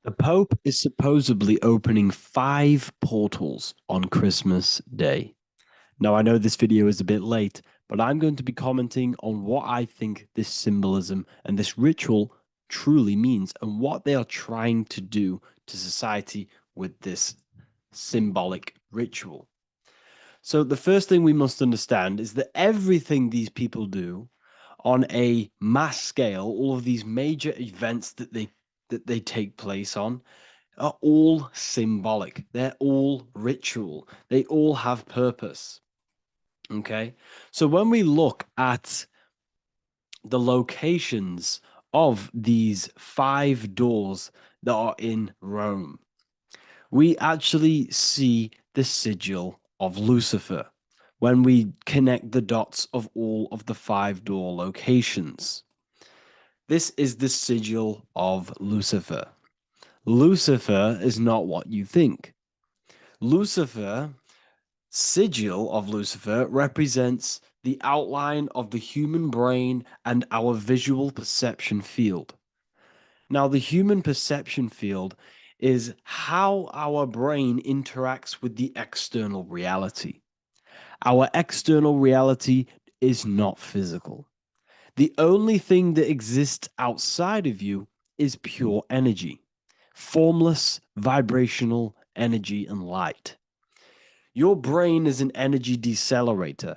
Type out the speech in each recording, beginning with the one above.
The Pope is supposedly opening 5 portals on Christmas Day. Now, I know this video is a bit late, but I'm going to be commenting on what I think this symbolism and this ritual truly means and what they are trying to do to society with this symbolic ritual. So, the first thing we must understand is that everything these people do on a mass scale, all of these major events that they take place on are all symbolic. They're all ritual. They all have purpose. Okay. So when we look at the locations of these 5 doors that are in Rome, we actually see the sigil of Lucifer when we connect the dots of all of the 5 door locations. This is the sigil of Lucifer. Lucifer is not what you think. Lucifer, sigil of Lucifer, represents the outline of the human brain and our visual perception field. Now, the human perception field is how our brain interacts with the external reality. Our external reality is not physical. The only thing that exists outside of you is pure energy, formless, vibrational energy and light. Your brain is an energy decelerator.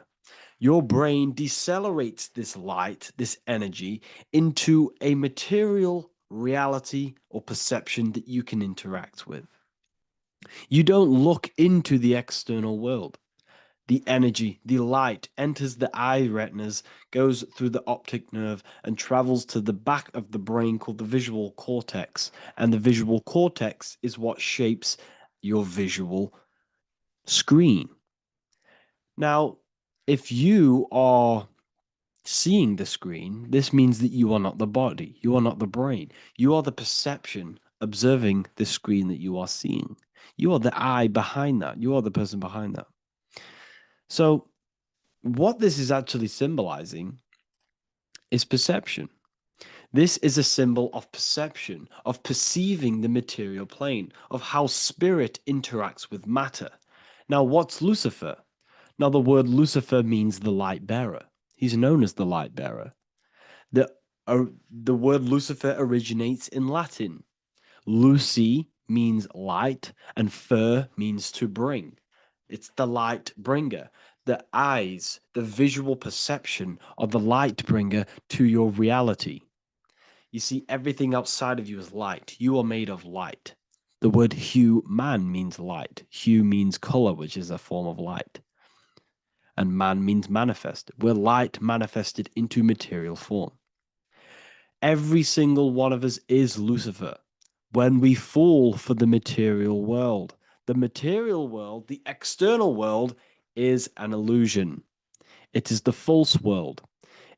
Your brain decelerates this light, this energy, into a material reality or perception that you can interact with. You don't look into the external world. The energy, the light enters the eye retinas, goes through the optic nerve, and travels to the back of the brain called the visual cortex. And the visual cortex is what shapes your visual screen. Now, if you are seeing the screen, this means that you are not the body, you are not the brain, you are the perception observing the screen that you are seeing. You are the eye behind that, you are the person behind that. So, what this is actually symbolizing is perception. This is a symbol of perception, of perceiving the material plane, of how spirit interacts with matter. Now, what's Lucifer? Now, the word Lucifer means the light bearer. He's known as the light bearer. The, the word Lucifer originates in Latin. Luci means light, and fer means to bring. It's the light bringer. The eyes, the visual perception of the light bringer to your reality. You see, everything outside of you is light. You are made of light. The word hue man means light. Hue means color, which is a form of light. And man means manifest. We're light manifested into material form. Every single one of us is Lucifer. When we fall for the material world, the external world, is an illusion. It is the false world.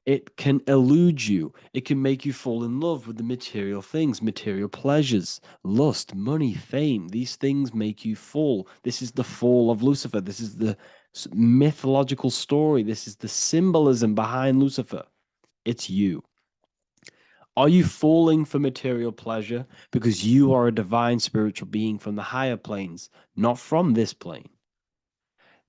It can elude you. It can make you fall in love with the material things, material pleasures, lust, money, fame. These things make you fall. This is the fall of Lucifer. This is the mythological story. This is the symbolism behind Lucifer. It's you. Are you falling for material pleasure because you are a divine spiritual being from the higher planes, not from this plane?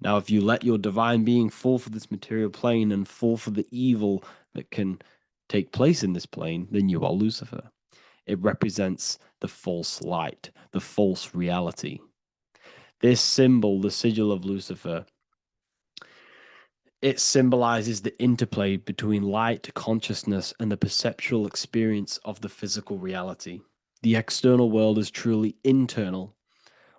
Now, if you let your divine being fall for this material plane and fall for the evil that can take place in this plane, then you are Lucifer. It represents the false light, the false reality. This symbol, the sigil of Lucifer, it symbolizes the interplay between light, consciousness, and the perceptual experience of the physical reality. The external world is truly internal.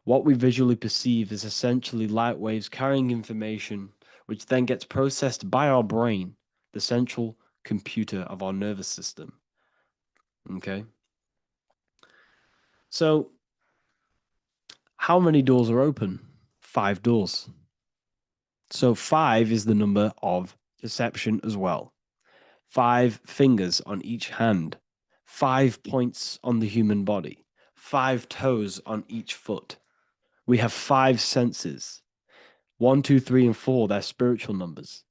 What we visually perceive is essentially light waves carrying information, which then gets processed by our brain, the central computer of our nervous system. Okay? So, how many doors are open? 5 doors. So, 5 is the number of perception as well. 5 fingers on each hand, 5 points on the human body, 5 toes on each foot. We have 5 senses. One, two, three, and four, they're spiritual numbers.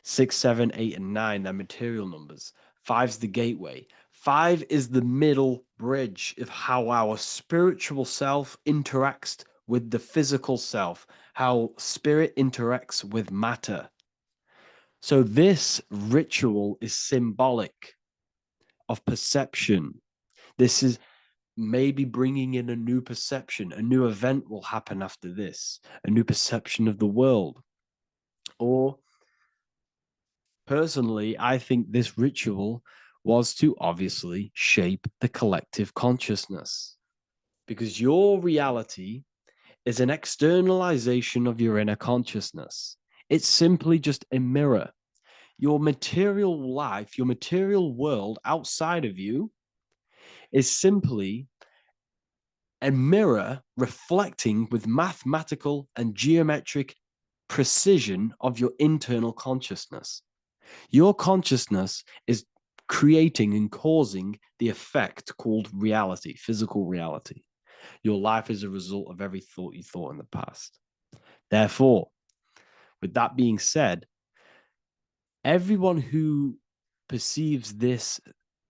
Six, seven, eight, and nine, they're material numbers. Five's the gateway. 5 is the middle bridge of how our spiritual self interacts with the physical self, how spirit interacts with matter. So this ritual is symbolic of perception. This is maybe bringing in a new perception. A new event will happen after this, a new perception of the world. Or personally, I think this ritual was to obviously shape the collective consciousness, because your reality is an externalization of your inner consciousness. It's simply just a mirror. Your material life, your material world outside of you is simply a mirror reflecting with mathematical and geometric precision of your internal consciousness. Your consciousness is creating and causing the effect called reality, physical reality. Your life is a result of every thought you thought in the past. Therefore, with that being said, everyone who perceives this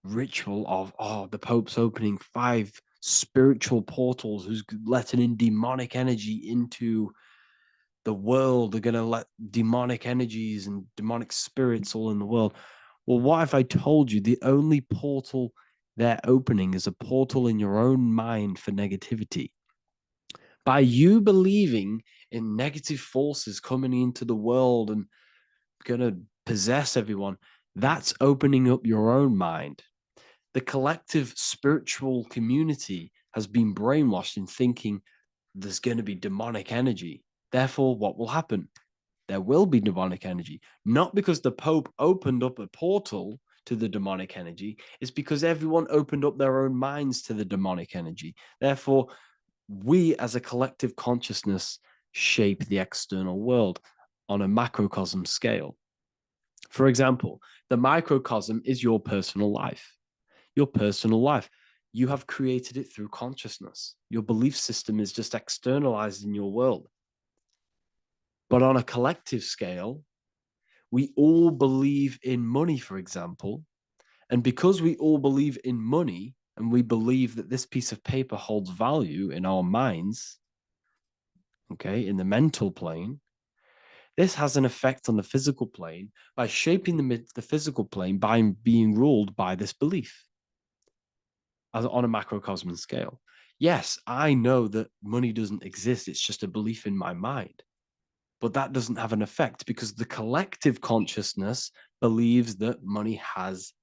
ritual of, oh, the Pope's opening 5 spiritual portals, who's letting in demonic energy into the world, they're going to let demonic energies and demonic spirits all in the world. Well, what if I told you the only portal they're opening is a portal in your own mind for negativity? By you believing in negative forces coming into the world and going to possess everyone, that's opening up your own mind. The collective spiritual community has been brainwashed in thinking there's going to be demonic energy. Therefore, what will happen? There will be demonic energy. Not because the Pope opened up a portal to the demonic energy, it's because everyone opened up their own minds to the demonic energy. Therefore, we as a collective consciousness shape the external world on a macrocosm scale. For example, the microcosm is your personal life. Your personal life. You have created it through consciousness. Your belief system is just externalized in your world. But on a collective scale, we all believe in money, for example. And because we all believe in money and we believe that this piece of paper holds value in our minds, okay, in the mental plane, this has an effect on the physical plane by shaping the physical plane by being ruled by this belief as on a macrocosm scale. Yes, I know that money doesn't exist. It's just a belief in my mind. But that doesn't have an effect because the collective consciousness believes that money has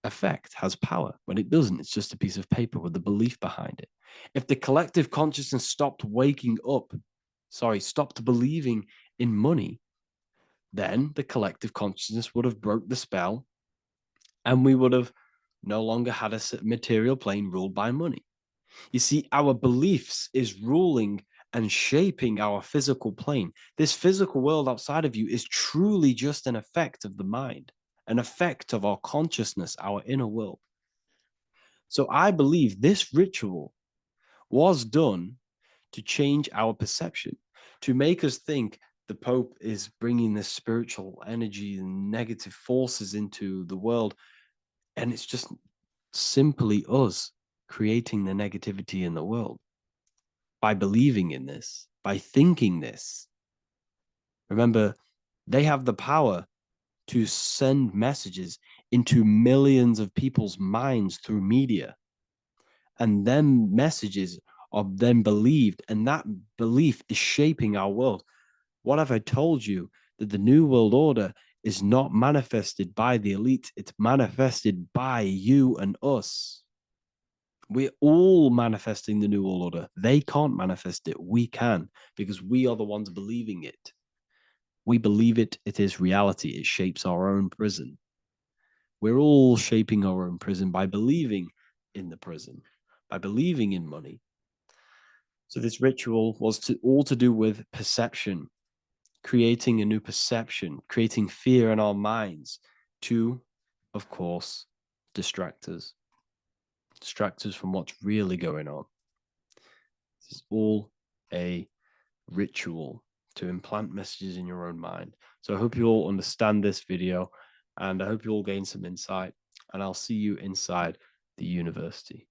effect, has power. When it doesn't, it's just a piece of paper with a belief behind it. If the collective consciousness stopped stopped believing in money, then the collective consciousness would have broke the spell and we would have no longer had a material plane ruled by money. You see, our beliefs is ruling and shaping our physical plane. This physical world outside of you is truly just an effect of the mind, an effect of our consciousness, our inner world. So I believe this ritual was done to change our perception, to make us think the Pope is bringing this spiritual energy and negative forces into the world. And it's just simply us creating the negativity in the world by believing in this, by thinking this. Remember, they have the power to send messages into millions of people's minds through media. And then messages are then believed, and that belief is shaping our world. What have I told you? That the New World Order is not manifested by the elite, it's manifested by you and us. We're all manifesting the New World Order. They can't manifest it. We can, because we are the ones believing it. We believe it. It is reality. It shapes our own prison. We're all shaping our own prison by believing in the prison, by believing in money. So this ritual was all to do with perception, creating a new perception, creating fear in our minds to, of course, distract us from what's really going on. This is all a ritual to implant messages in your own mind. So I hope you all understand this video and I hope you all gain some insight. and I'll see you inside the university.